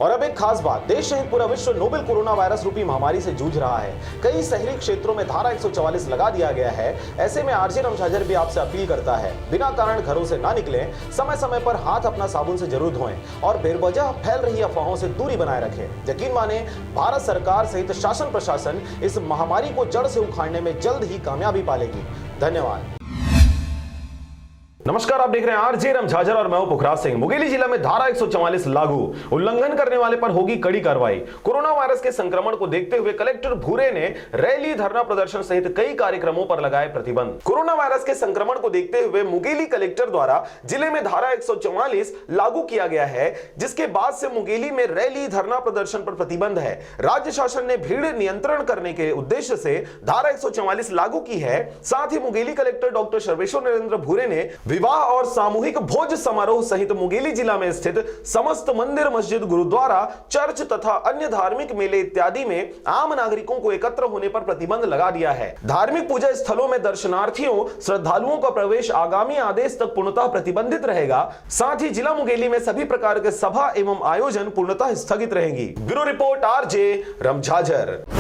और अब एक खास बात, देश सहित पूरा विश्व नोवेल कोरोना वायरस रूपी महामारी से जूझ रहा है। कई शहरी क्षेत्रों में धारा 144 लगा दिया गया है। ऐसे में आरजे रमझाझर भी आपसे अपील करता है, बिना कारण घरों से ना निकलें, समय समय पर हाथ अपना साबुन से जरूर धोएं और बेवजह फैल रही अफवाहों से दूरी बनाए रखें। यकीन माने, भारत सरकार सहित शासन प्रशासन इस महामारी को जड़ से उखाड़ने में जल्द ही कामयाबी पालेगी। धन्यवाद। नमस्कार, आप देख रहे हैं आरजे रमझाझर और मैं हूं पुखराज सिंह। मुंगेली जिला में धारा 144 लागू, उल्लंघन करने वाले पर होगी कड़ी कार्रवाई। कोरोना वायरस के संक्रमण को देखते हुए कलेक्टर भूरे ने रैली, धरना प्रदर्शन सहित कई कार्यक्रमों पर लगाए प्रतिबंध। कोरोना वायरस के संक्रमण को देखते हुए मुंगेली कलेक्टर द्वारा जिले में धारा 144 लागू किया गया है, जिसके बाद से मुंगेली में रैली, धरना प्रदर्शन पर प्रतिबंध है। राज्य शासन ने भीड़ नियंत्रण करने के उद्देश्य से धारा 144 लागू की है। साथ ही मुंगेली कलेक्टर डॉक्टर सर्वेश्वर नरेंद्र भूरे ने विवाह और सामूहिक भोज समारोह सहित मुंगेली जिला में स्थित समस्त मंदिर, मस्जिद, गुरुद्वारा, चर्च तथा अन्य धार्मिक मेले इत्यादि में आम नागरिकों को एकत्र होने पर प्रतिबंध लगा दिया है। धार्मिक पूजा स्थलों में दर्शनार्थियों, श्रद्धालुओं का प्रवेश आगामी आदेश तक पूर्णतः प्रतिबंधित रहेगा। साथ ही जिला मुंगेली में सभी प्रकार के सभा एवं आयोजन पूर्णतः स्थगित रहेंगी। Bureau report, RJ रमझाझर।